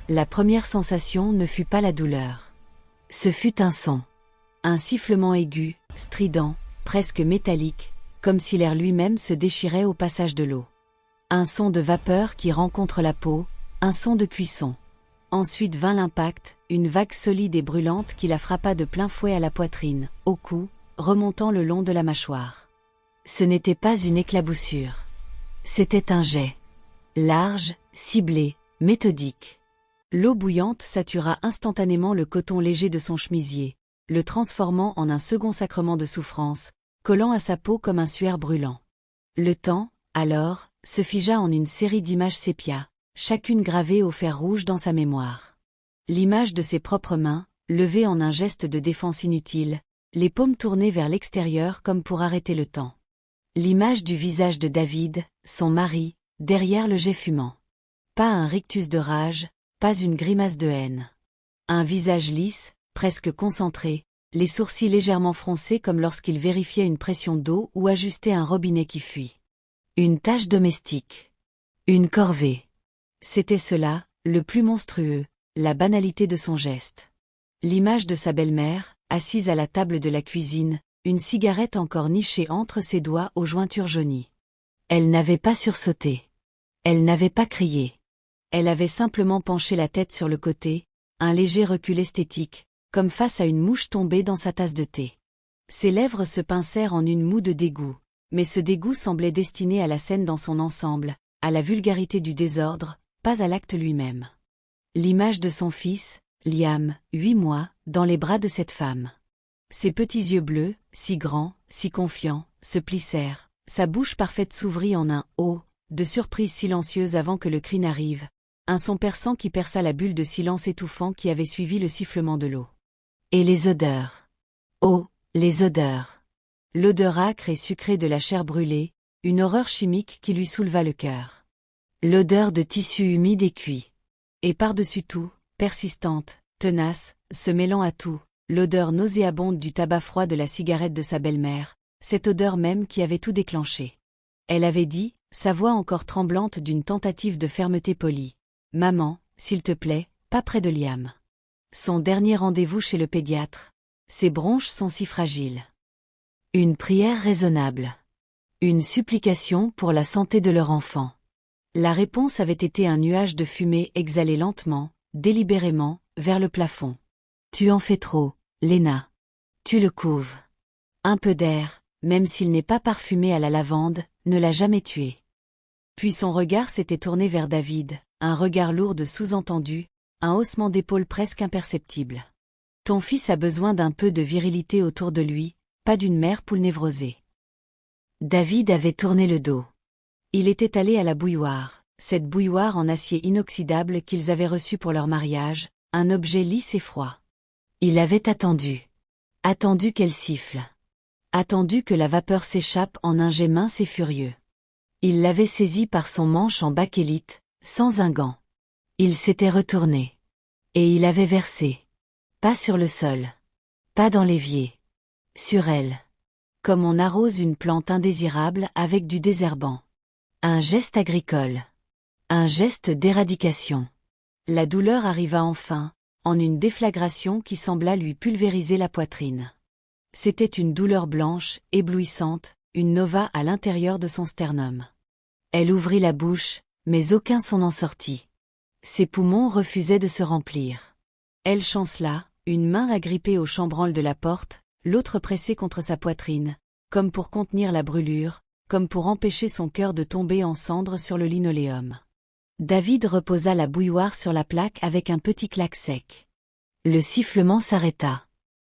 La première sensation ne fut pas la douleur. Ce fut un son. Un sifflement aigu, strident, presque métallique, comme si l'air lui-même se déchirait au passage de l'eau. Un son de vapeur qui rencontre la peau, un son de cuisson. Ensuite vint l'impact, une vague solide et brûlante qui la frappa de plein fouet à la poitrine, au cou, remontant le long de la mâchoire. Ce n'était pas une éclaboussure. C'était un jet. Large, ciblé, méthodique. L'eau bouillante satura instantanément le coton léger de son chemisier, le transformant en un second sacrement de souffrance, collant à sa peau comme un suaire brûlant. Le temps, alors, se figea en une série d'images sépia, chacune gravée au fer rouge dans sa mémoire. L'image de ses propres mains, levées en un geste de défense inutile, les paumes tournées vers l'extérieur comme pour arrêter le temps. L'image du visage de David, son mari, derrière le jet fumant. Pas un rictus de rage, pas une grimace de haine. Un visage lisse, presque concentré, les sourcils légèrement froncés comme lorsqu'il vérifiait une pression d'eau ou ajustait un robinet qui fuit. Une tâche domestique. Une corvée. C'était cela, le plus monstrueux, la banalité de son geste. L'image de sa belle-mère, assise à la table de la cuisine, une cigarette encore nichée entre ses doigts aux jointures jaunies. Elle n'avait pas sursauté. Elle n'avait pas crié. Elle avait simplement penché la tête sur le côté, un léger recul esthétique, comme face à une mouche tombée dans sa tasse de thé. Ses lèvres se pincèrent en une moue de dégoût, mais ce dégoût semblait destiné à la scène dans son ensemble, à la vulgarité du désordre, pas à l'acte lui-même. L'image de son fils, Liam, 8 mois, dans les bras de cette femme. Ses petits yeux bleus, si grands, si confiants, se plissèrent, sa bouche parfaite s'ouvrit en un « oh » de surprise silencieuse avant que le cri n'arrive, un son perçant qui perça la bulle de silence étouffant qui avait suivi le sifflement de l'eau. Et les odeurs. Oh, les odeurs. L'odeur âcre et sucrée de la chair brûlée, une horreur chimique qui lui souleva le cœur. L'odeur de tissu humide et cuit. Et par-dessus tout, persistante, tenace, se mêlant à tout, l'odeur nauséabonde du tabac froid de la cigarette de sa belle-mère, cette odeur même qui avait tout déclenché. Elle avait dit, sa voix encore tremblante d'une tentative de fermeté polie. « Maman, s'il te plaît, pas près de Liam. Son dernier rendez-vous chez le pédiatre. Ses bronches sont si fragiles. » Une prière raisonnable. Une supplication pour la santé de leur enfant. La réponse avait été un nuage de fumée exhalé lentement, délibérément, vers le plafond. « Tu en fais trop, Léna. Tu le couves. Un peu d'air, même s'il n'est pas parfumé à la lavande, ne l'a jamais tué. » Puis son regard s'était tourné vers David, un regard lourd de sous-entendu, un haussement d'épaules presque imperceptible. « Ton fils a besoin d'un peu de virilité autour de lui, pas d'une mère poule névrosée. » David avait tourné le dos. Il était allé à la bouilloire, cette bouilloire en acier inoxydable qu'ils avaient reçue pour leur mariage, un objet lisse et froid. Il avait attendu. Attendu qu'elle siffle. Attendu que la vapeur s'échappe en un jet mince et furieux. Il l'avait saisie par son manche en bakélite, sans un gant. Il s'était retourné. Et il avait versé. Pas sur le sol. Pas dans l'évier. Sur elle. Comme on arrose une plante indésirable avec du désherbant. Un geste agricole. Un geste d'éradication. La douleur arriva enfin, en une déflagration qui sembla lui pulvériser la poitrine. C'était une douleur blanche, éblouissante, une nova à l'intérieur de son sternum. Elle ouvrit la bouche, mais aucun son n'en sortit. Ses poumons refusaient de se remplir. Elle chancela, une main agrippée au chambranle de la porte, l'autre pressée contre sa poitrine, comme pour contenir la brûlure, comme pour empêcher son cœur de tomber en cendres sur le linoléum. David reposa la bouilloire sur la plaque avec un petit claque sec. Le sifflement s'arrêta.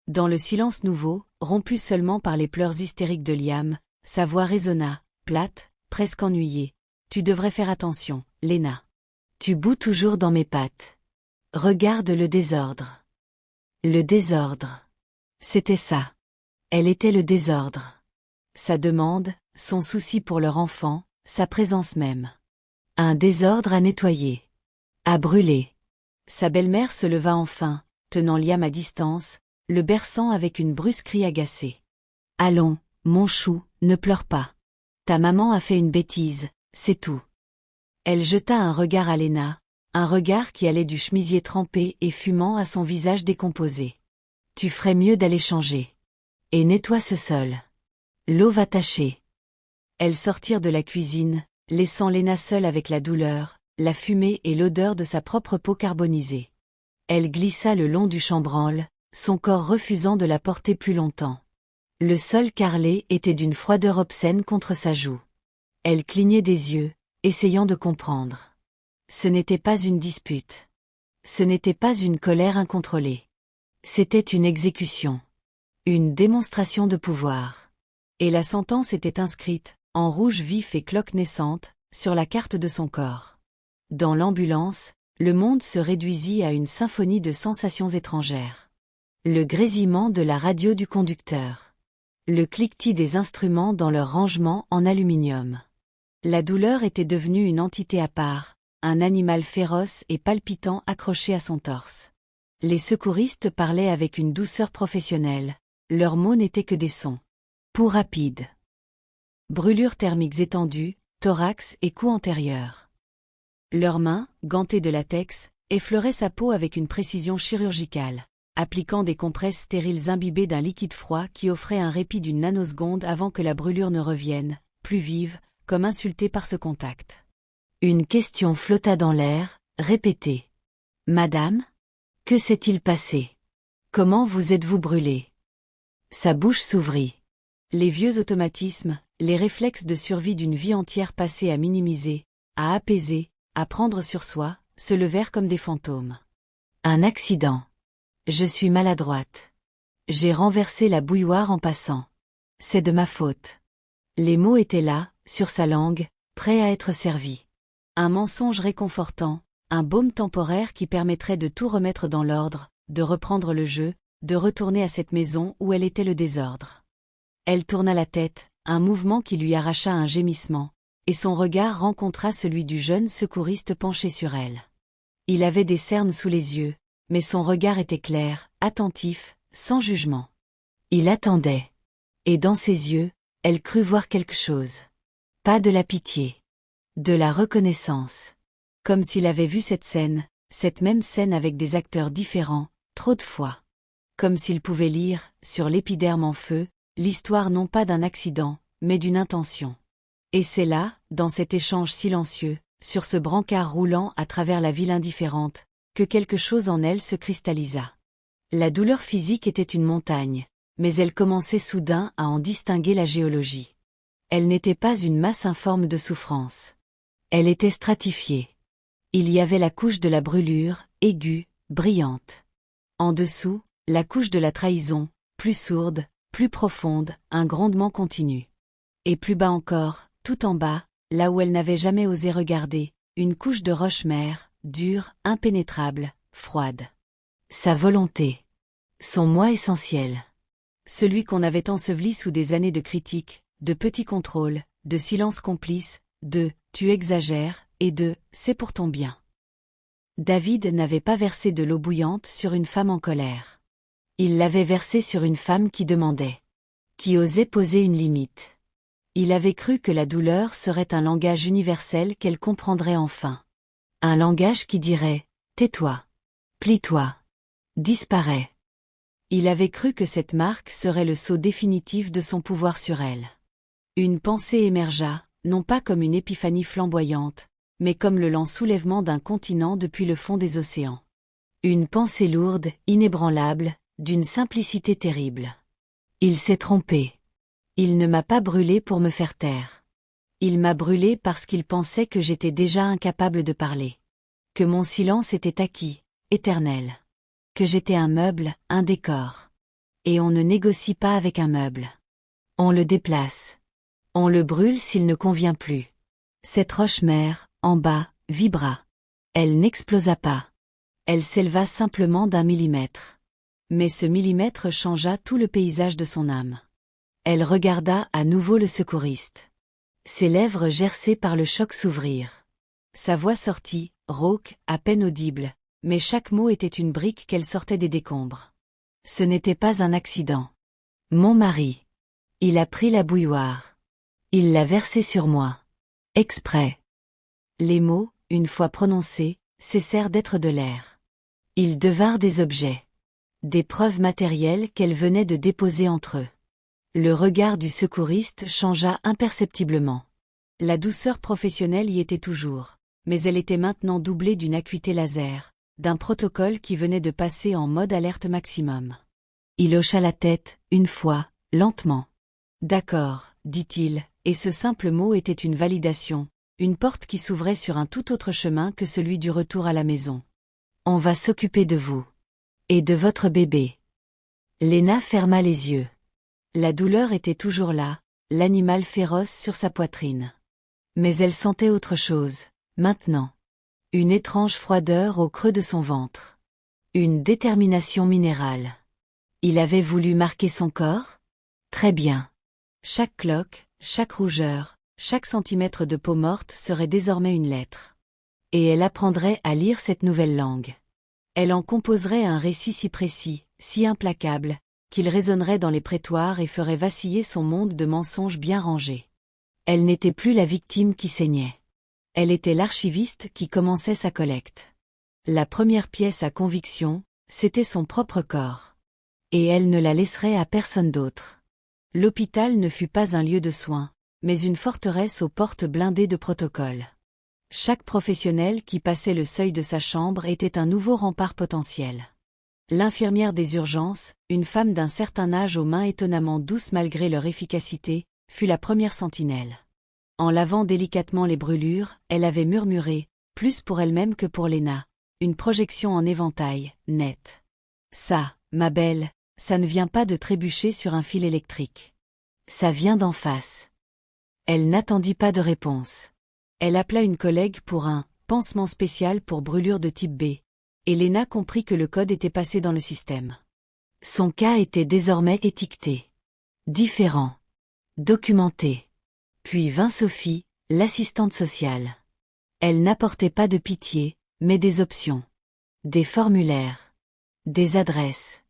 Dans le silence nouveau, rompu seulement par les pleurs hystériques de Liam, sa voix résonna, plate, presque ennuyée. « Tu devrais faire attention, Léna. Tu boues toujours dans mes pattes. Regarde le désordre. » Le désordre. C'était ça. Elle était le désordre. Sa demande, son souci pour leur enfant, sa présence même. Un désordre à nettoyer. À brûler. Sa belle-mère se leva enfin, tenant Liam à distance, le berçant avec une brusquerie agacée. « Allons, mon chou, ne pleure pas. Ta maman a fait une bêtise, c'est tout. » Elle jeta un regard à Léna, Un regard qui allait du chemisier trempé et fumant à son visage décomposé. Tu ferais mieux d'aller changer. Et nettoie ce sol. L'eau va tacher. Elles sortirent de la cuisine, laissant Léna seule avec la douleur, la fumée et l'odeur de sa propre peau carbonisée. Elle glissa le long du chambranle, son corps refusant de la porter plus longtemps. Le sol carrelé était d'une froideur obscène contre sa joue. Elle clignait des yeux, essayant de comprendre. Ce n'était pas une dispute. Ce n'était pas une colère incontrôlée. C'était une exécution. Une démonstration de pouvoir. Et la sentence était inscrite, en rouge vif et cloque naissante, sur la carte de son corps. Dans l'ambulance, le monde se réduisit à une symphonie de sensations étrangères. Le grésillement de la radio du conducteur. Le cliquetis des instruments dans leur rangement en aluminium. La douleur était devenue une entité à part, un animal féroce et palpitant accroché à son torse. Les secouristes parlaient avec une douceur professionnelle, leurs mots n'étaient que des sons. Pouls rapides. Brûlures thermiques étendues, thorax et cou antérieur. Leurs mains, gantées de latex, effleuraient sa peau avec une précision chirurgicale, appliquant des compresses stériles imbibées d'un liquide froid qui offrait un répit d'une nanoseconde avant que la brûlure ne revienne, plus vive, comme insultée par ce contact. Une question flotta dans l'air, répétée. « Madame ? Que s'est-il passé ? Comment vous êtes-vous brûlée ?» Sa bouche s'ouvrit. Les vieux automatismes, les réflexes de survie d'une vie entière passée à minimiser, à apaiser, à prendre sur soi, se levèrent comme des fantômes. Un accident. Je suis maladroite. J'ai renversé la bouilloire en passant. C'est de ma faute. Les mots étaient là, sur sa langue, prêts à être servis. Un mensonge réconfortant, un baume temporaire qui permettrait de tout remettre dans l'ordre, de reprendre le jeu, de retourner à cette maison où elle était le désordre. Elle tourna la tête, un mouvement qui lui arracha un gémissement, et son regard rencontra celui du jeune secouriste penché sur elle. Il avait des cernes sous les yeux, mais son regard était clair, attentif, sans jugement. Il attendait. Et dans ses yeux, elle crut voir quelque chose. Pas de la pitié. De la reconnaissance. Comme s'il avait vu cette même scène avec des acteurs différents, trop de fois. Comme s'il pouvait lire, sur l'épiderme en feu, l'histoire non pas d'un accident, mais d'une intention. Et c'est là, dans cet échange silencieux, sur ce brancard roulant à travers la ville indifférente, que quelque chose en elle se cristallisa. La douleur physique était une montagne, mais elle commençait soudain à en distinguer la géologie. Elle n'était pas une masse informe de souffrance. Elle était stratifiée. Il y avait la couche de la brûlure, aiguë, brillante. En dessous, la couche de la trahison, plus sourde, plus profonde, un grondement continu. Et plus bas encore, tout en bas, là où elle n'avait jamais osé regarder, une couche de roche-mère, dure, impénétrable, froide. Sa volonté. Son moi essentiel. Celui qu'on avait enseveli sous des années de critiques, de petits contrôles, de silence complice, de « tu exagères » et de « c'est pour ton bien ». David n'avait pas versé de l'eau bouillante sur une femme en colère. Il l'avait versée sur une femme qui demandait. Qui osait poser une limite. Il avait cru que la douleur serait un langage universel qu'elle comprendrait enfin. Un langage qui dirait « tais-toi, plie-toi, disparais ». Il avait cru que cette marque serait le sceau définitif de son pouvoir sur elle. Une pensée émergea, non pas comme une épiphanie flamboyante, mais comme le lent soulèvement d'un continent depuis le fond des océans. Une pensée lourde, inébranlable, d'une simplicité terrible. Il s'est trompé. Il ne m'a pas brûlé pour me faire taire. Il m'a brûlé parce qu'il pensait que j'étais déjà incapable de parler. Que mon silence était acquis, éternel. Que j'étais un meuble, un décor. Et on ne négocie pas avec un meuble. On le déplace. On le brûle s'il ne convient plus. Cette roche-mère, en bas, vibra. Elle n'explosa pas. Elle s'éleva simplement d'1 millimètre. Mais ce millimètre changea tout le paysage de son âme. Elle regarda à nouveau le secouriste. Ses lèvres gercées par le choc s'ouvrirent. Sa voix sortit, rauque, à peine audible, mais chaque mot était une brique qu'elle sortait des décombres. Ce n'était pas un accident. Mon mari. Il a pris la bouilloire. Il l'a versée sur moi. Exprès. Les mots, une fois prononcés, cessèrent d'être de l'air. Ils devinrent des objets. Des preuves matérielles qu'elle venait de déposer entre eux. Le regard du secouriste changea imperceptiblement. La douceur professionnelle y était toujours, mais elle était maintenant doublée d'une acuité laser, d'un protocole qui venait de passer en mode alerte maximum. Il hocha la tête, une fois, lentement. D'accord, dit-il, et ce simple mot était une validation, une porte qui s'ouvrait sur un tout autre chemin que celui du retour à la maison. On va s'occuper de vous. Et de votre bébé. Léna ferma les yeux. La douleur était toujours là, l'animal féroce sur sa poitrine. Mais elle sentait autre chose, maintenant. Une étrange froideur au creux de son ventre. Une détermination minérale. Il avait voulu marquer son corps? Très bien. Chaque cloque, chaque rougeur, chaque centimètre de peau morte serait désormais une lettre. Et elle apprendrait à lire cette nouvelle langue. Elle en composerait un récit si précis, si implacable, qu'il résonnerait dans les prétoires et ferait vaciller son monde de mensonges bien rangés. Elle n'était plus la victime qui saignait. Elle était l'archiviste qui commençait sa collecte. La première pièce à conviction, c'était son propre corps. Et elle ne la laisserait à personne d'autre. L'hôpital ne fut pas un lieu de soins, mais une forteresse aux portes blindées de protocoles. Chaque professionnel qui passait le seuil de sa chambre était un nouveau rempart potentiel. L'infirmière des urgences, une femme d'un certain âge aux mains étonnamment douces malgré leur efficacité, fut la première sentinelle. En lavant délicatement les brûlures, elle avait murmuré, plus pour elle-même que pour Léna, une projection en éventail, nette. Ça, ma belle, ça ne vient pas de trébucher sur un fil électrique. Ça vient d'en face. Elle n'attendit pas de réponse. Elle appela une collègue pour un « pansement spécial pour brûlure de type B », et Léna comprit que le code était passé dans le système. Son cas était désormais étiqueté. Différent. Documenté. Puis vint Sophie, l'assistante sociale. Elle n'apportait pas de pitié, mais des options. Des formulaires. Des adresses.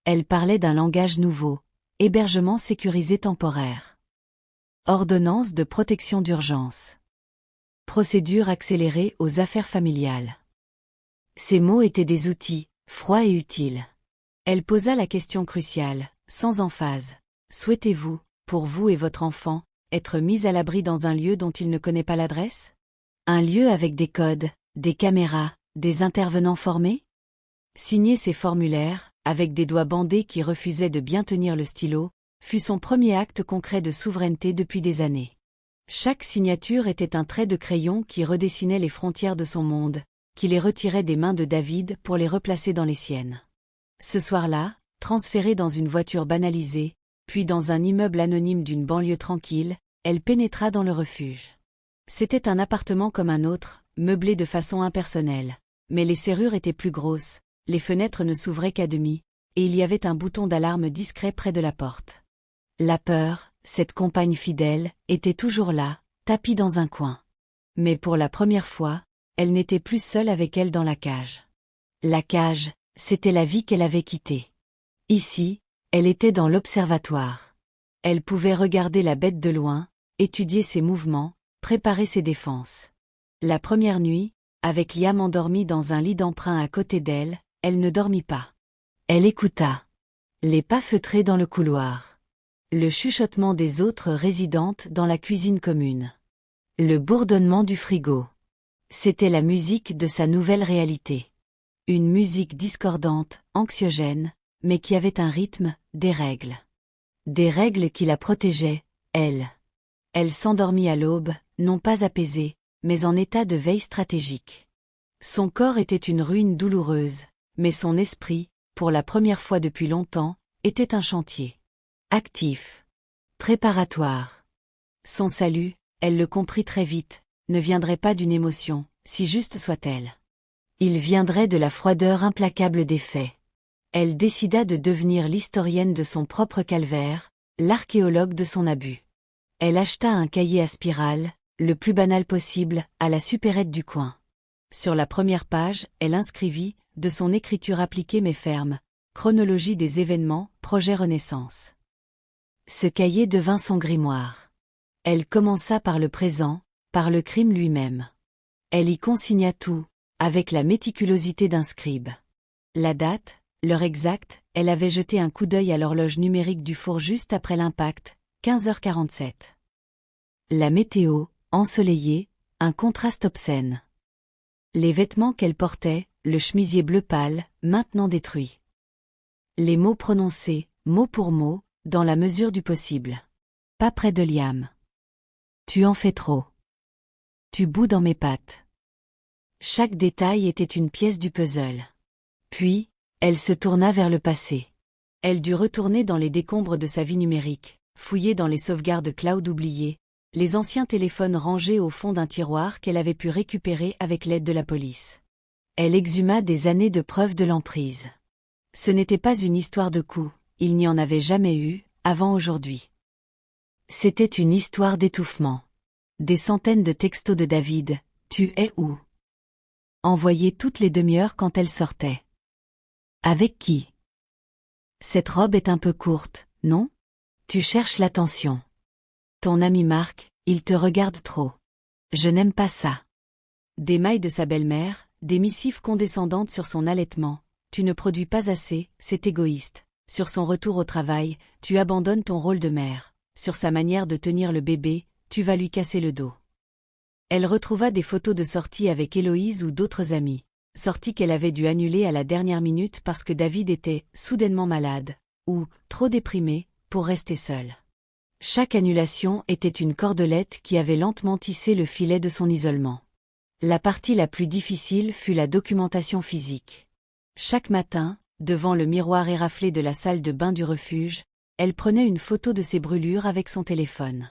Elle parlait d'un langage nouveau, hébergement sécurisé temporaire. Ordonnance de protection d'urgence. Procédure accélérée aux affaires familiales. Ces mots étaient des outils, froids et utiles. Elle posa la question cruciale, sans emphase. Souhaitez-vous, pour vous et votre enfant, être mis à l'abri dans un lieu dont il ne connaît pas l'adresse? Un lieu avec des codes, des caméras, des intervenants formés? Signer ces formulaires, avec des doigts bandés qui refusaient de bien tenir le stylo, fut son premier acte concret de souveraineté depuis des années. Chaque signature était un trait de crayon qui redessinait les frontières de son monde, qui les retirait des mains de David pour les replacer dans les siennes. Ce soir-là, transférée dans une voiture banalisée, puis dans un immeuble anonyme d'une banlieue tranquille, elle pénétra dans le refuge. C'était un appartement comme un autre, meublé de façon impersonnelle, mais les serrures étaient plus grosses, les fenêtres ne s'ouvraient qu'à demi, et il y avait un bouton d'alarme discret près de la porte. La peur, cette compagne fidèle, était toujours là, tapie dans un coin. Mais pour la première fois, elle n'était plus seule avec elle dans la cage. La cage, c'était la vie qu'elle avait quittée. Ici, elle était dans l'observatoire. Elle pouvait regarder la bête de loin, étudier ses mouvements, préparer ses défenses. La première nuit, avec Liam endormi dans un lit d'emprunt à côté d'elle, elle ne dormit pas. Elle écouta. Les pas feutrés dans le couloir. Le chuchotement des autres résidentes dans la cuisine commune. Le bourdonnement du frigo. C'était la musique de sa nouvelle réalité. Une musique discordante, anxiogène, mais qui avait un rythme, des règles. Des règles qui la protégeaient, elle. Elle s'endormit à l'aube, non pas apaisée, mais en état de veille stratégique. Son corps était une ruine douloureuse, mais son esprit, pour la première fois depuis longtemps, était un chantier. Actif. Préparatoire. Son salut, elle le comprit très vite, ne viendrait pas d'une émotion, si juste soit-elle. Il viendrait de la froideur implacable des faits. Elle décida de devenir l'historienne de son propre calvaire, l'archéologue de son abus. Elle acheta un cahier à spirale, le plus banal possible, à la supérette du coin. Sur la première page, elle inscrivit, de son écriture appliquée mais ferme, chronologie des événements, projet Renaissance. Ce cahier devint son grimoire. Elle commença par le présent, par le crime lui-même. Elle y consigna tout, avec la méticulosité d'un scribe. La date, l'heure exacte, elle avait jeté un coup d'œil à l'horloge numérique du four juste après l'impact, 15h47. La météo, ensoleillée, un contraste obscène. Les vêtements qu'elle portait, le chemisier bleu pâle, maintenant détruit. Les mots prononcés, mot pour mot, dans la mesure du possible. Pas près de Liam. Tu en fais trop. Tu boues dans mes pattes. Chaque détail était une pièce du puzzle. Puis, elle se tourna vers le passé. Elle dut retourner dans les décombres de sa vie numérique, fouiller dans les sauvegardes cloud oubliées, les anciens téléphones rangés au fond d'un tiroir qu'elle avait pu récupérer avec l'aide de la police. Elle exhuma des années de preuves de l'emprise. Ce n'était pas une histoire de coups, il n'y en avait jamais eu, avant aujourd'hui. C'était une histoire d'étouffement. Des centaines de textos de David, tu es où? Envoyés toutes les demi-heures quand elle sortait. Avec qui? Cette robe est un peu courte, non? Tu cherches l'attention. Ton ami Marc, il te regarde trop. Je n'aime pas ça. Des mailles de sa belle-mère, des missives condescendantes sur son allaitement. Tu ne produis pas assez, c'est égoïste. Sur son retour au travail, tu abandonnes ton rôle de mère. Sur sa manière de tenir le bébé, tu vas lui casser le dos. Elle retrouva des photos de sorties avec Héloïse ou d'autres amis. Sorties qu'elle avait dû annuler à la dernière minute parce que David était soudainement malade, ou trop déprimé, pour rester seul. Chaque annulation était une cordelette qui avait lentement tissé le filet de son isolement. La partie la plus difficile fut la documentation physique. Chaque matin, devant le miroir éraflé de la salle de bain du refuge, elle prenait une photo de ses brûlures avec son téléphone.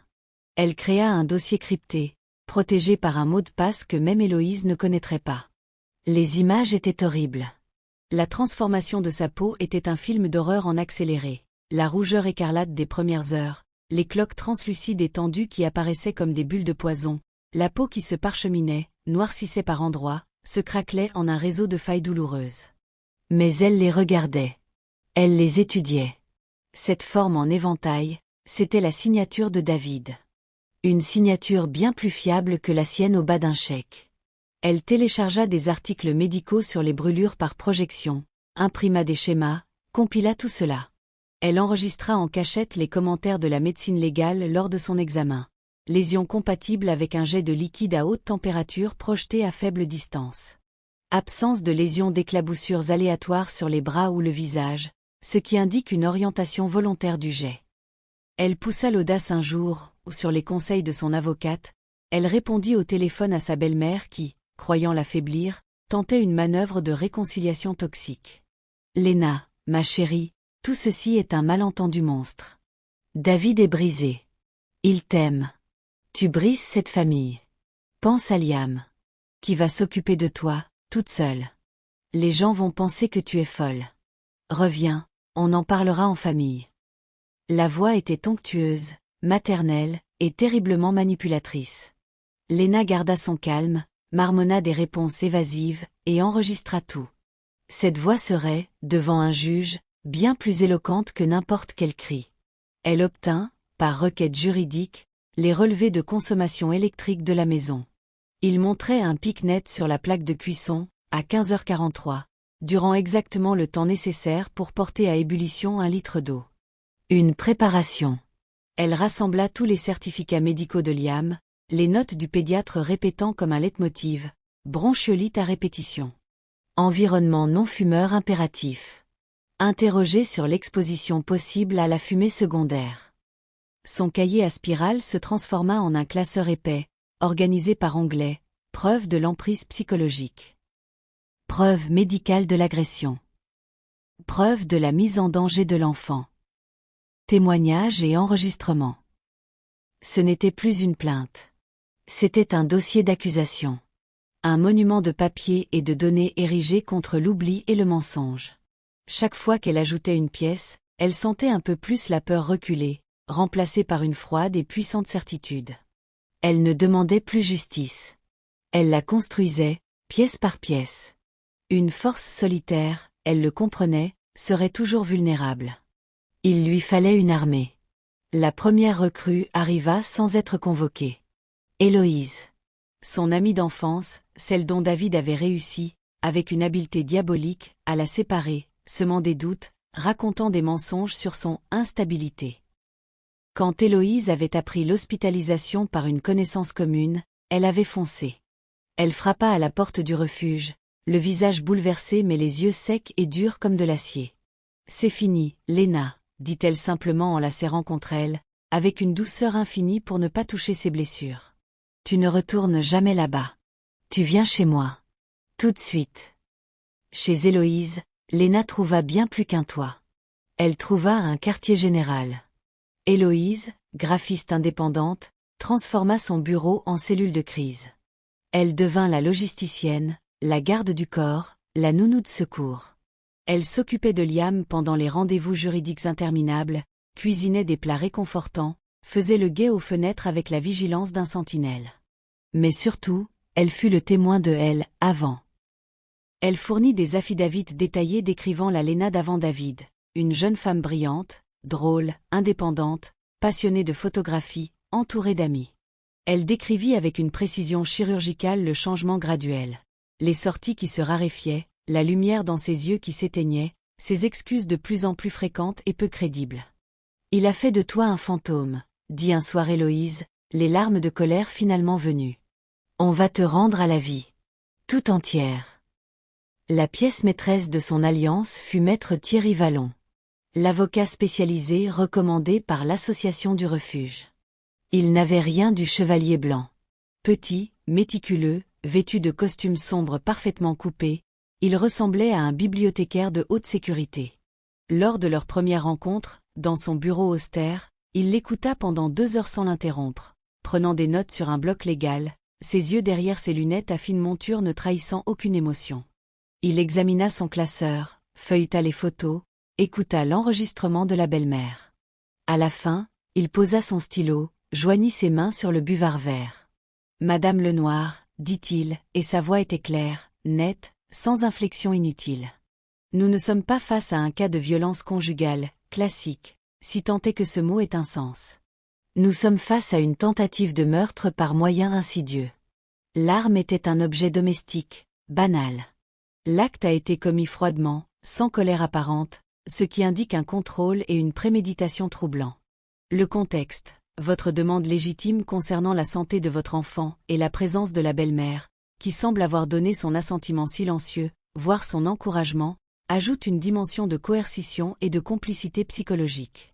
Elle créa un dossier crypté, protégé par un mot de passe que même Héloïse ne connaîtrait pas. Les images étaient horribles. La transformation de sa peau était un film d'horreur en accéléré. La rougeur écarlate des premières heures, les cloques translucides et tendues qui apparaissaient comme des bulles de poison, la peau qui se parcheminait, noircissait par endroits, se craquelait en un réseau de failles douloureuses. Mais elle les regardait. Elle les étudiait. Cette forme en éventail, c'était la signature de David. Une signature bien plus fiable que la sienne au bas d'un chèque. Elle téléchargea des articles médicaux sur les brûlures par projection, imprima des schémas, compila tout cela. Elle enregistra en cachette les commentaires de la médecine légale lors de son examen. Lésion compatible avec un jet de liquide à haute température projeté à faible distance. Absence de lésions d'éclaboussures aléatoires sur les bras ou le visage, ce qui indique une orientation volontaire du jet. Elle poussa l'audace un jour, où sur les conseils de son avocate, elle répondit au téléphone à sa belle-mère qui, croyant l'affaiblir, tentait une manœuvre de réconciliation toxique. « Léna, ma chérie, tout ceci est un malentendu monstre. David est brisé. Il t'aime. Tu brises cette famille. Pense à Liam. Qui va s'occuper de toi, toute seule. Les gens vont penser que tu es folle. Reviens, on en parlera en famille. » La voix était onctueuse, maternelle, et terriblement manipulatrice. Léna garda son calme, marmonna des réponses évasives, et enregistra tout. Cette voix serait, devant un juge, bien plus éloquente que n'importe quel cri. Elle obtint, par requête juridique, les relevés de consommation électrique de la maison. Il montrait un pic net sur la plaque de cuisson, à 15h43, durant exactement le temps nécessaire pour porter à ébullition 1 litre d'eau. Une préparation. Elle rassembla tous les certificats médicaux de Liam, les notes du pédiatre répétant comme un leitmotiv, bronchiolite à répétition. Environnement non-fumeur impératif. Interrogé sur l'exposition possible à la fumée secondaire. Son cahier à spirale se transforma en un classeur épais, organisé par onglet, preuve de l'emprise psychologique. Preuve médicale de l'agression. Preuve de la mise en danger de l'enfant. Témoignages et enregistrements. Ce n'était plus une plainte. C'était un dossier d'accusation. Un monument de papier et de données érigé contre l'oubli et le mensonge. Chaque fois qu'elle ajoutait une pièce, elle sentait un peu plus la peur reculer, remplacée par une froide et puissante certitude. Elle ne demandait plus justice. Elle la construisait, pièce par pièce. Une force solitaire, elle le comprenait, serait toujours vulnérable. Il lui fallait une armée. La première recrue arriva sans être convoquée. Héloïse. Son amie d'enfance, celle dont David avait réussi, avec une habileté diabolique, à la séparer, semant des doutes, racontant des mensonges sur son instabilité. Quand Héloïse avait appris l'hospitalisation par une connaissance commune, elle avait foncé. Elle frappa à la porte du refuge, le visage bouleversé mais les yeux secs et durs comme de l'acier. « C'est fini, Léna », dit-elle simplement en la serrant contre elle, avec une douceur infinie pour ne pas toucher ses blessures. « Tu ne retournes jamais là-bas. Tu viens chez moi. Tout de suite. » Chez Héloïse, Léna trouva bien plus qu'un toit. Elle trouva un quartier général. Héloïse, graphiste indépendante, transforma son bureau en cellule de crise. Elle devint la logisticienne, la garde du corps, la nounou de secours. Elle s'occupait de Liam pendant les rendez-vous juridiques interminables, cuisinait des plats réconfortants, faisait le guet aux fenêtres avec la vigilance d'un sentinelle. Mais surtout, elle fut le témoin de elle, avant. Elle fournit des affidavits détaillés décrivant la Léna d'avant David, une jeune femme brillante, drôle, indépendante, passionnée de photographie, entourée d'amis. Elle décrivit avec une précision chirurgicale le changement graduel. Les sorties qui se raréfiaient, la lumière dans ses yeux qui s'éteignait, ses excuses de plus en plus fréquentes et peu crédibles. « Il a fait de toi un fantôme », dit un soir Héloïse, les larmes de colère finalement venues. « On va te rendre à la vie. Tout entière. » La pièce maîtresse de son alliance fut maître Thierry Vallon, l'avocat spécialisé recommandé par l'association du refuge. Il n'avait rien du chevalier blanc. Petit, méticuleux, vêtu de costumes sombres parfaitement coupés, il ressemblait à un bibliothécaire de haute sécurité. Lors de leur première rencontre, dans son bureau austère, il l'écouta pendant 2 heures sans l'interrompre, prenant des notes sur un bloc légal, ses yeux derrière ses lunettes à fine monture ne trahissant aucune émotion. Il examina son classeur, feuilleta les photos, écouta l'enregistrement de la belle-mère. À la fin, il posa son stylo, joignit ses mains sur le buvard vert. « Madame Lenoir, dit-il, et sa voix était claire, nette, sans inflexion inutile. Nous ne sommes pas face à un cas de violence conjugale, classique, si tant est que ce mot ait un sens. Nous sommes face à une tentative de meurtre par moyen insidieux. L'arme était un objet domestique, banal. L'acte a été commis froidement, sans colère apparente, ce qui indique un contrôle et une préméditation troublants. Le contexte, votre demande légitime concernant la santé de votre enfant et la présence de la belle-mère, qui semble avoir donné son assentiment silencieux, voire son encouragement, ajoute une dimension de coercition et de complicité psychologique.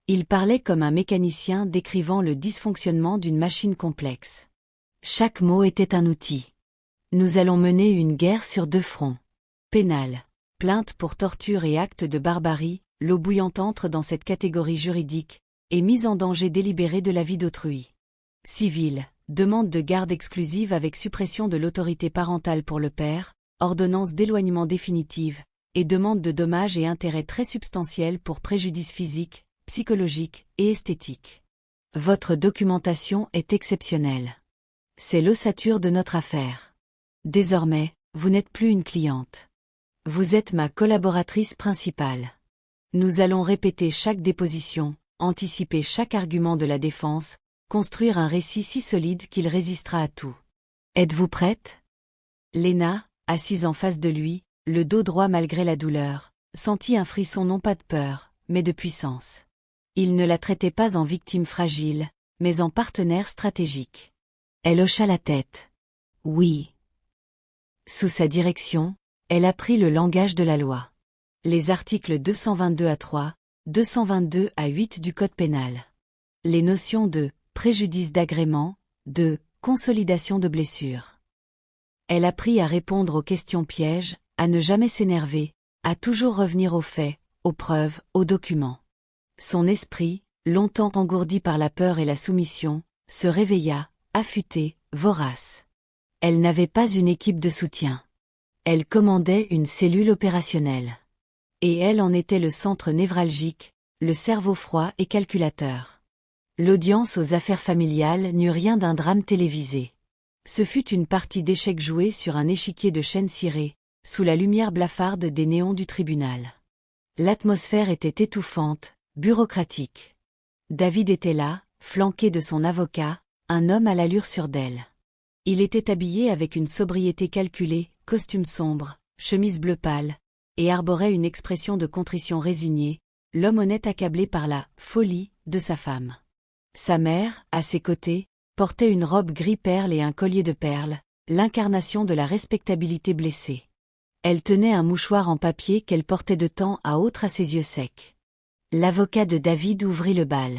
Il parlait comme un mécanicien décrivant le dysfonctionnement d'une machine complexe. Chaque mot était un outil. Nous allons mener une guerre sur 2 fronts. Pénal. Plainte pour torture et acte de barbarie, l'eau bouillante entre dans cette catégorie juridique, et mise en danger délibéré de la vie d'autrui. Civil. Demande de garde exclusive avec suppression de l'autorité parentale pour le père, ordonnance d'éloignement définitive, et demande de dommages et intérêts très substantiels pour préjudice physique, psychologique et esthétique. Votre documentation est exceptionnelle. C'est l'ossature de notre affaire. Désormais, vous n'êtes plus une cliente. Vous êtes ma collaboratrice principale. Nous allons répéter chaque déposition, anticiper chaque argument de la défense, construire un récit si solide qu'il résistera à tout. Êtes-vous prête ? Léna, assise en face de lui, le dos droit malgré la douleur, sentit un frisson non pas de peur, mais de puissance. Il ne la traitait pas en victime fragile, mais en partenaire stratégique. Elle hocha la tête. Oui. Sous sa direction, elle apprit le langage de la loi. Les articles 222 à 3, 222 à 8 du Code pénal. Les notions de préjudice d'agrément, de consolidation de blessure. Elle apprit à répondre aux questions pièges, à ne jamais s'énerver, à toujours revenir aux faits, aux preuves, aux documents. Son esprit, longtemps engourdi par la peur et la soumission, se réveilla, affûté, vorace. Elle n'avait pas une équipe de soutien. Elle commandait une cellule opérationnelle. Et elle en était le centre névralgique, le cerveau froid et calculateur. L'audience aux affaires familiales n'eut rien d'un drame télévisé. Ce fut une partie d'échecs jouée sur un échiquier de chêne ciré, sous la lumière blafarde des néons du tribunal. L'atmosphère était étouffante, bureaucratique. David était là, flanqué de son avocat, un homme à l'allure sûre d'elle. Il était habillé avec une sobriété calculée, costume sombre, chemise bleu pâle, et arborait une expression de contrition résignée, l'homme honnête accablé par la « folie » de sa femme. Sa mère, à ses côtés, portait une robe gris perle et un collier de perles, l'incarnation de la respectabilité blessée. Elle tenait un mouchoir en papier qu'elle portait de temps à autre à ses yeux secs. L'avocat de David ouvrit le bal.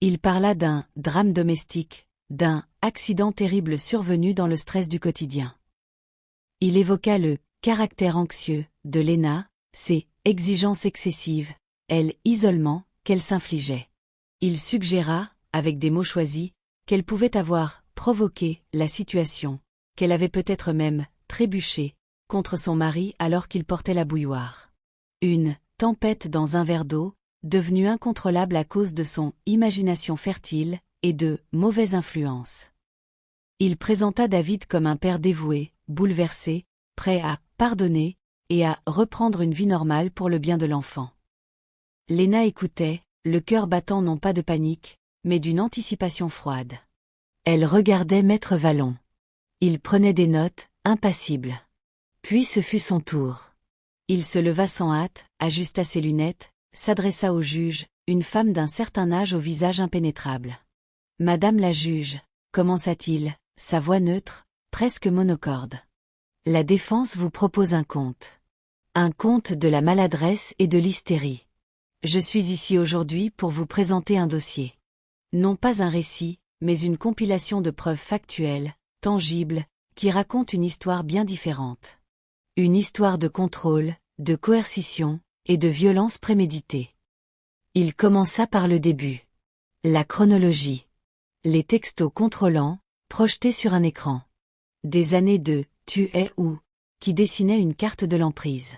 Il parla d'un « drame domestique », d'un « accident terrible survenu dans le stress du quotidien ». Il évoqua le « caractère anxieux » de Léna, ses « exigences excessives », elle « isolement » qu'elle s'infligeait. Il suggéra, avec des mots choisis, qu'elle pouvait avoir « provoqué » la situation, qu'elle avait peut-être même « trébuché » contre son mari alors qu'il portait la bouilloire. Une « tempête dans un verre d'eau », devenue incontrôlable à cause de son « imagination fertile » et de « mauvaises influences ». Il présenta David comme un père dévoué, bouleversé, prêt à « pardonner » et à « reprendre une vie normale pour le bien de l'enfant ». Léna écoutait, le cœur battant non pas de panique, mais d'une anticipation froide. Elle regardait Maître Vallon. Il prenait des notes, impassible. Puis ce fut son tour. Il se leva sans hâte, ajusta ses lunettes, s'adressa au juge, une femme d'un certain âge au visage impénétrable. « Madame la juge », commença-t-il, sa voix neutre, presque monocorde. « La défense vous propose un conte. Un conte de la maladresse et de l'hystérie. Je suis ici aujourd'hui pour vous présenter un dossier. Non pas un récit, mais une compilation de preuves factuelles, tangibles, qui raconte une histoire bien différente. Une histoire de contrôle, de coercition, et de violence préméditée. » Il commença par le début. La chronologie. Les textos contrôlants, projetés sur un écran. Des années de « tu es où » qui dessinaient une carte de l'emprise.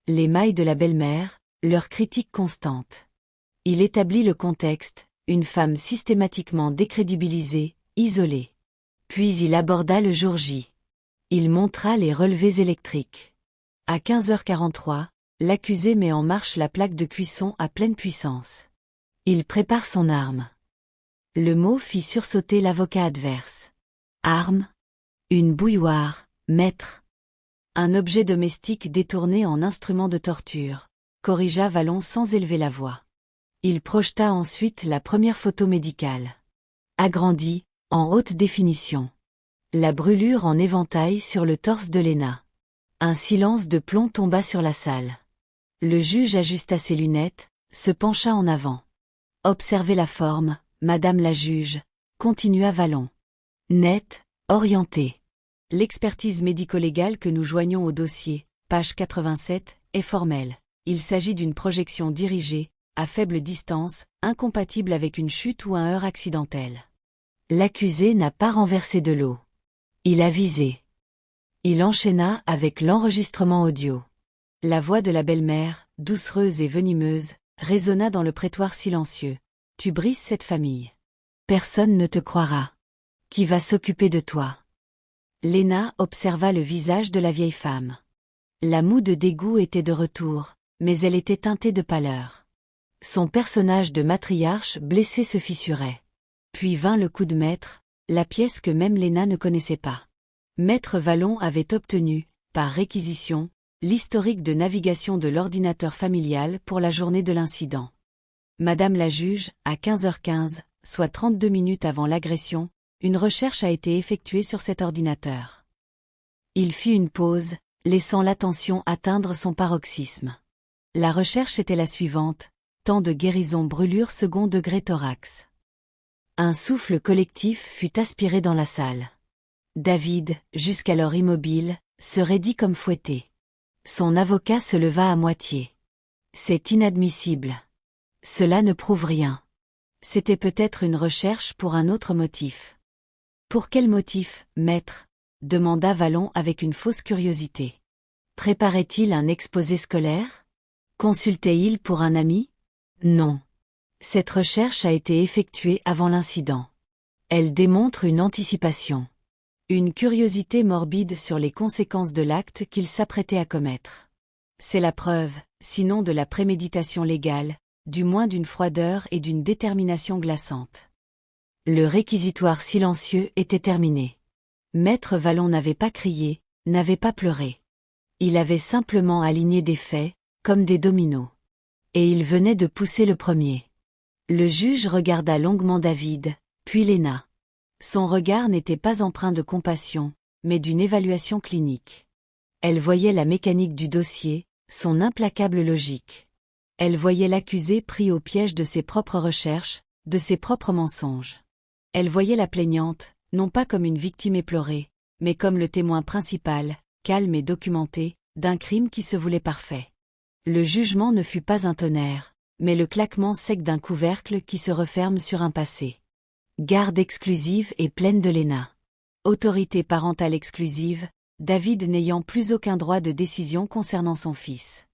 Les mailles de la belle-mère, leur critique constante. Il établit le contexte, une femme systématiquement décrédibilisée, isolée. Puis il aborda le jour J. Il montra les relevés électriques. À 15h43, l'accusé met en marche la plaque de cuisson à pleine puissance. Il prépare son arme. Le mot fit sursauter l'avocat adverse. Arme? Une bouilloire, maître. Un objet domestique détourné en instrument de torture, corrigea Vallon sans élever la voix. Il projeta ensuite la première photo médicale. Agrandie, en haute définition. La brûlure en éventail sur le torse de Léna. Un silence de plomb tomba sur la salle. Le juge ajusta ses lunettes, se pencha en avant. « Observez la forme, madame la juge », continua Vallon. « Nette, orientée. L'expertise médico-légale que nous joignons au dossier, page 87, est formelle. Il s'agit d'une projection dirigée, à faible distance, incompatible avec une chute ou un heurt accidentel. L'accusé n'a pas renversé de l'eau. Il a visé. » Il enchaîna avec l'enregistrement audio. La voix de la belle-mère, doucereuse et venimeuse, résonna dans le prétoire silencieux. « Tu brises cette famille. Personne ne te croira. Qui va s'occuper de toi ?» Léna observa le visage de la vieille femme. La moue de dégoût était de retour, mais elle était teintée de pâleur. Son personnage de matriarche blessé se fissurait. Puis vint le coup de maître, la pièce que même Léna ne connaissait pas. Maître Vallon avait obtenu, par réquisition, l'historique de navigation de l'ordinateur familial pour la journée de l'incident. Madame la juge, à 15h15, soit 32 minutes avant l'agression, une recherche a été effectuée sur cet ordinateur. Il fit une pause, laissant l'attention atteindre son paroxysme. La recherche était la suivante: temps de guérison brûlure second degré thorax. Un souffle collectif fut aspiré dans la salle. David, jusqu'alors immobile, se raidit comme fouetté. Son avocat se leva à moitié. « C'est inadmissible. Cela ne prouve rien. C'était peut-être une recherche pour un autre motif. »« Pour quel motif, maître ?» demanda Vallon avec une fausse curiosité. Préparait-il un exposé scolaire? Consultait-il pour un ami? Non. Cette recherche a été effectuée avant l'incident. Elle démontre une anticipation. Une curiosité morbide sur les conséquences de l'acte qu'il s'apprêtait à commettre. C'est la preuve, sinon de la préméditation légale, du moins d'une froideur et d'une détermination glaçante. Le réquisitoire silencieux était terminé. Maître Vallon n'avait pas crié, n'avait pas pleuré. Il avait simplement aligné des faits, comme des dominos. Et il venait de pousser le premier. Le juge regarda longuement David, puis Léna. Son regard n'était pas empreint de compassion, mais d'une évaluation clinique. Elle voyait la mécanique du dossier, son implacable logique. Elle voyait l'accusé pris au piège de ses propres recherches, de ses propres mensonges. Elle voyait la plaignante, non pas comme une victime éplorée, mais comme le témoin principal, calme et documenté, d'un crime qui se voulait parfait. Le jugement ne fut pas un tonnerre, mais le claquement sec d'un couvercle qui se referme sur un passé. Garde exclusive et pleine de Léna. Autorité parentale exclusive, David n'ayant plus aucun droit de décision concernant son fils.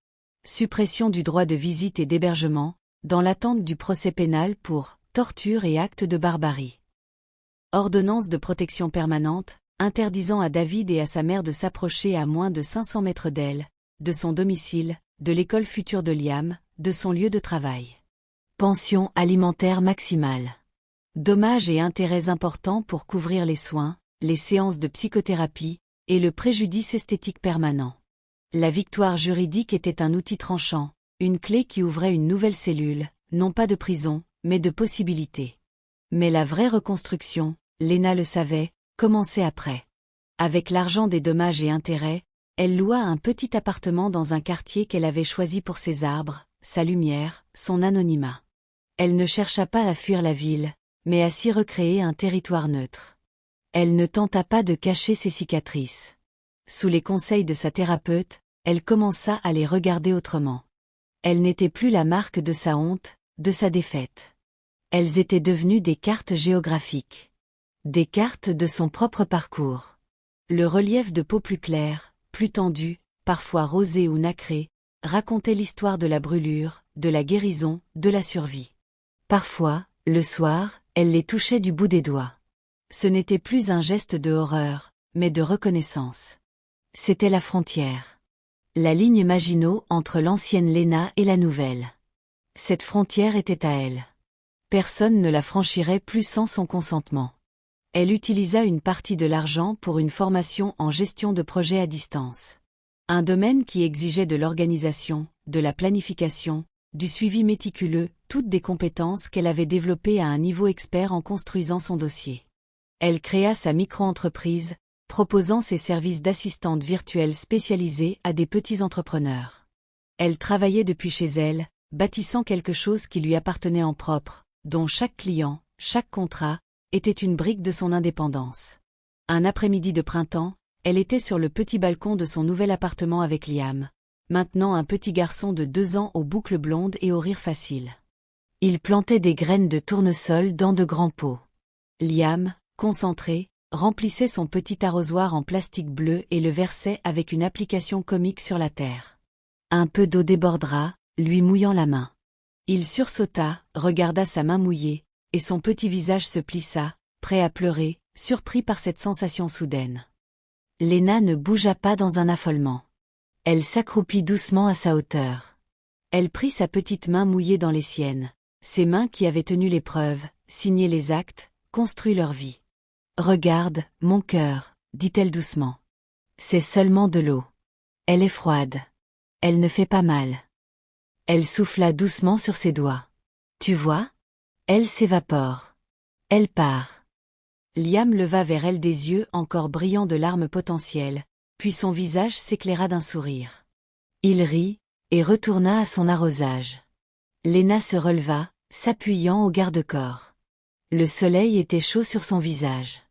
Suppression du droit de visite et d'hébergement, dans l'attente du procès pénal pour torture et actes de barbarie. Ordonnance de protection permanente, interdisant à David et à sa mère de s'approcher à moins de 500 mètres d'elle, de son domicile, de l'école future de Liam, de son lieu de travail. Pension alimentaire maximale. Dommages et intérêts importants pour couvrir les soins, les séances de psychothérapie, et le préjudice esthétique permanent. La victoire juridique était un outil tranchant, une clé qui ouvrait une nouvelle cellule, non pas de prison, mais de possibilités. Mais la vraie reconstruction, Léna le savait, commençait après. Avec l'argent des dommages et intérêts, elle loua un petit appartement dans un quartier qu'elle avait choisi pour ses arbres, sa lumière, son anonymat. Elle ne chercha pas à fuir la ville, mais à s'y recréer un territoire neutre. Elle ne tenta pas de cacher ses cicatrices. Sous les conseils de sa thérapeute, elle commença à les regarder autrement. Elles n'étaient plus la marque de sa honte, de sa défaite. Elles étaient devenues des cartes géographiques. Des cartes de son propre parcours. Le relief de peau plus claire, plus tendu, parfois rosé ou nacré, racontait l'histoire de la brûlure, de la guérison, de la survie. Parfois, le soir, elle les touchait du bout des doigts. Ce n'était plus un geste de horreur, mais de reconnaissance. C'était la frontière. La ligne Maginot entre l'ancienne Léna et la nouvelle. Cette frontière était à elle. Personne ne la franchirait plus sans son consentement. Elle utilisa une partie de l'argent pour une formation en gestion de projet à distance. Un domaine qui exigeait de l'organisation, de la planification, du suivi méticuleux, toutes des compétences qu'elle avait développées à un niveau expert en construisant son dossier. Elle créa sa micro-entreprise, proposant ses services d'assistante virtuelle spécialisée à des petits entrepreneurs. Elle travaillait depuis chez elle, bâtissant quelque chose qui lui appartenait en propre, dont chaque client, chaque contrat, était une brique de son indépendance. Un après-midi de printemps, elle était sur le petit balcon de son nouvel appartement avec Liam, maintenant un petit garçon de 2 ans aux boucles blondes et au rire facile. Il plantait des graines de tournesol dans de grands pots. Liam, concentré, remplissait son petit arrosoir en plastique bleu et le versait avec une application comique sur la terre. Un peu d'eau débordera, lui mouillant la main. Il sursauta, regarda sa main mouillée, et son petit visage se plissa, prêt à pleurer, surpris par cette sensation soudaine. Léna ne bougea pas dans un affolement. Elle s'accroupit doucement à sa hauteur. Elle prit sa petite main mouillée dans les siennes, ses mains qui avaient tenu l'épreuve, signé les actes, construit leur vie. « Regarde, mon cœur, dit-elle doucement. C'est seulement de l'eau. Elle est froide. Elle ne fait pas mal. » Elle souffla doucement sur ses doigts. « Tu vois ? Elle s'évapore. Elle part. » Liam leva vers elle des yeux encore brillants de larmes potentielles, puis son visage s'éclaira d'un sourire. Il rit, et retourna à son arrosage. Léna se releva, s'appuyant au garde-corps. Le soleil était chaud sur son visage.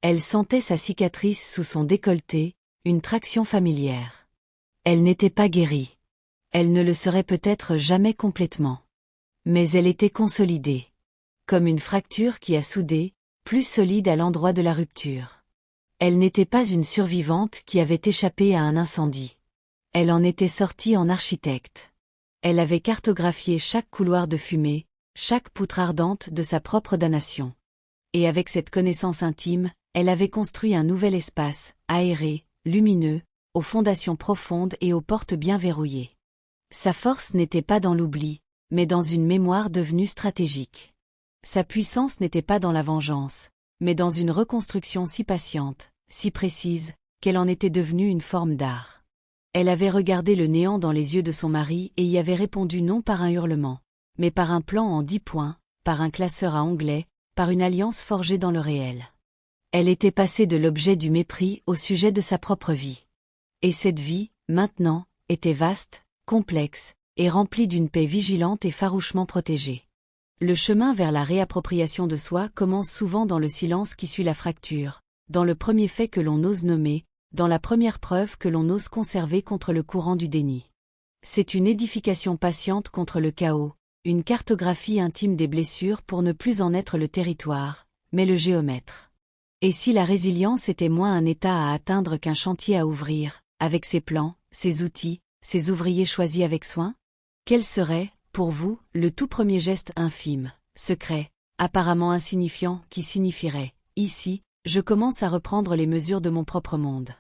Elle sentait sa cicatrice sous son décolleté, une traction familière. Elle n'était pas guérie. Elle ne le serait peut-être jamais complètement. Mais elle était consolidée. Comme une fracture qui a soudé, plus solide à l'endroit de la rupture. Elle n'était pas une survivante qui avait échappé à un incendie. Elle en était sortie en architecte. Elle avait cartographié chaque couloir de fumée, chaque poutre ardente de sa propre damnation. Et avec cette connaissance intime, elle avait construit un nouvel espace, aéré, lumineux, aux fondations profondes et aux portes bien verrouillées. Sa force n'était pas dans l'oubli, mais dans une mémoire devenue stratégique. Sa puissance n'était pas dans la vengeance, mais dans une reconstruction si patiente, si précise, qu'elle en était devenue une forme d'art. Elle avait regardé le néant dans les yeux de son mari et y avait répondu non par un hurlement, mais par un plan en 10 points, par un classeur à onglets, par une alliance forgée dans le réel. Elle était passée de l'objet du mépris au sujet de sa propre vie. Et cette vie, maintenant, était vaste, complexe, et remplie d'une paix vigilante et farouchement protégée. Le chemin vers la réappropriation de soi commence souvent dans le silence qui suit la fracture, dans le premier fait que l'on ose nommer, dans la première preuve que l'on ose conserver contre le courant du déni. C'est une édification patiente contre le chaos, une cartographie intime des blessures pour ne plus en être le territoire, mais le géomètre. Et si la résilience était moins un état à atteindre qu'un chantier à ouvrir, avec ses plans, ses outils, ses ouvriers choisis avec soin? Quel serait, pour vous, le tout premier geste infime, secret, apparemment insignifiant, qui signifierait, ici, je commence à reprendre les mesures de mon propre monde?